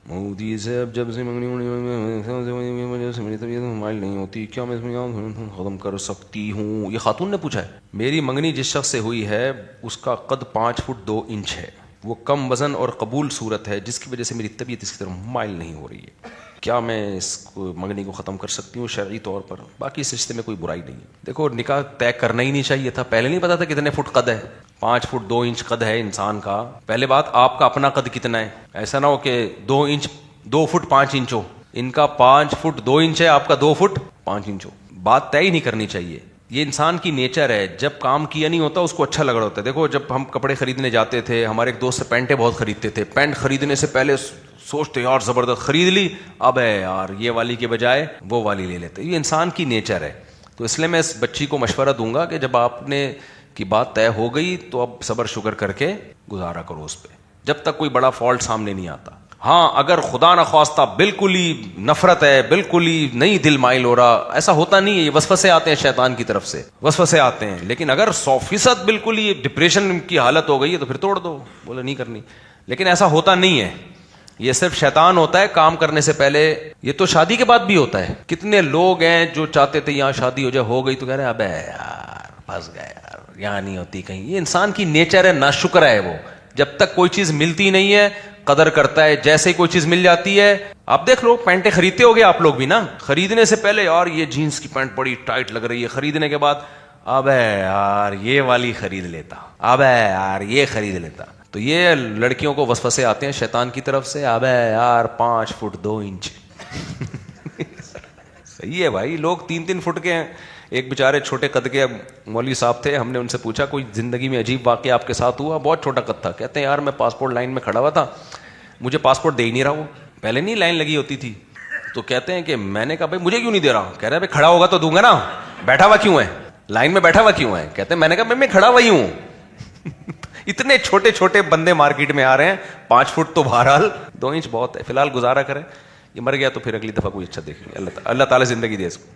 مودی سے اب جب سے منگنی وجہ سے میری طبیعت مائل نہیں ہوتی، کیا میں اس میں ختم کر سکتی ہوں؟ یہ خاتون نے پوچھا ہے. میری منگنی جس شخص سے ہوئی ہے اس کا قد 5 فٹ 2 انچ ہے. وہ کم وزن اور قبول صورت ہے جس کی وجہ سے میری طبیعت اس کی طرف مائل نہیں ہو رہی ہے. کیا میں اس کو منگنی کو ختم کر سکتی ہوں شرعی طور پر؟ باقی اس رشتے میں کوئی برائی نہیں ہے. دیکھو نکاح طے کرنا ہی نہیں چاہیے تھا. پہلے نہیں پتا تھا کتنے فٹ قد ہے؟ 5 فٹ 2 انچ قد ہے انسان کا. پہلے بات آپ کا اپنا قد کتنا ہے؟ ایسا نہ ہو کہ 2 فٹ 5 انچ ہو. ان کا 5 فٹ 2 انچ ہے، آپ کا 2 فٹ 5 انچ ہو. بات طے ہی نہیں کرنی چاہیے. یہ انسان کی نیچر ہے. جب کام کیا نہیں ہوتا اس کو اچھا لگ رہا ہوتا ہے. دیکھو جب ہم کپڑے خریدنے جاتے تھے، ہمارے ایک دوست سے پینٹیں بہت خریدتے تھے. پینٹ خریدنے سے پہلے سوچتے یار زبردست خرید لی، اب ہے یار یہ والی کے بجائے وہ والی لے لیتے. یہ انسان کی نیچر ہے. تو اس لیے میں اس بچی کو مشورہ دوں گا کہ جب آپ نے کی بات طے ہو گئی تو اب صبر شکر کر کے گزارا کرو اس پہ، جب تک کوئی بڑا فالٹ سامنے نہیں آتا. ہاں اگر خدا نخواستہ بالکل ہی نفرت ہے، بالکل ہی نہیں دل مائل ہو رہا، ایسا ہوتا نہیں ہے، یہ وسوسے آتے ہیں شیطان کی طرف سے، وسوسے آتے ہیں. لیکن اگر 100% بالکل ہی ڈپریشن کی حالت ہو گئی ہے تو پھر توڑ دو، بولے نہیں کرنی. لیکن ایسا ہوتا نہیں ہے، یہ صرف شیطان ہوتا ہے کام کرنے سے پہلے. یہ تو شادی کے بعد بھی ہوتا ہے. کتنے لوگ ہیں جو چاہتے تھے یہاں شادی ہو جائے، ہو گئی تو کہہ رہے ہیں ابے یار پھنس گئے یار، یہاں نہیں ہوتی کہیں. یہ انسان کی نیچر ہے، ناشکر ہے وہ. جب تک کوئی چیز ملتی نہیں ہے قدر کرتا ہے، جیسے کوئی چیز مل جاتی ہے. آپ دیکھ لو پینٹیں خریدتے ہو گے آپ لوگ بھی نا، خریدنے سے پہلے یار یہ جینس کی پینٹ بڑی ٹائٹ لگ رہی ہے، خریدنے کے بعد ابے یار یہ والی خرید لیتا، ابے یار یہ خرید لیتا. تو یہ لڑکیوں کو وسوسے آتے ہیں شیطان کی طرف سے، ابے یار 5 فٹ 2 انچ. صحیح ہے بھائی، لوگ 3 فٹ کے ہیں. ایک بیچارے چھوٹے قد کے مولوی صاحب تھے، ہم نے ان سے پوچھا کوئی زندگی میں عجیب واقعہ آپ کے ساتھ ہوا؟ بہت چھوٹا قد تھا. کہتے ہیں یار میں پاسپورٹ لائن میں کھڑا ہوا تھا، مجھے پاسپورٹ دے ہی نہیں رہا. وہ پہلے نہیں لائن لگی ہوتی تھی، تو کہتے ہیں کہ میں نے کہا بھائی مجھے کیوں نہیں دے رہا؟ کہہ رہے بھائی کھڑا ہوگا تو دوں گا نا، بیٹھا ہوا کیوں ہے لائن میں، بیٹھا ہوا کیوں ہے؟ کہتے ہیں میں نے کہا میں کھڑا ہوا ہی ہوں. اتنے چھوٹے چھوٹے بندے مارکیٹ میں آ رہے ہیں. 5 فٹ تو بہرحال 2 انچ بہت ہے. فی الحال گزارا کریں، یہ مر گیا تو پھر اگلی دفعہ کوئی اچھا دیکھیں گے. اللہ تعالیٰ زندگی دے اس کو.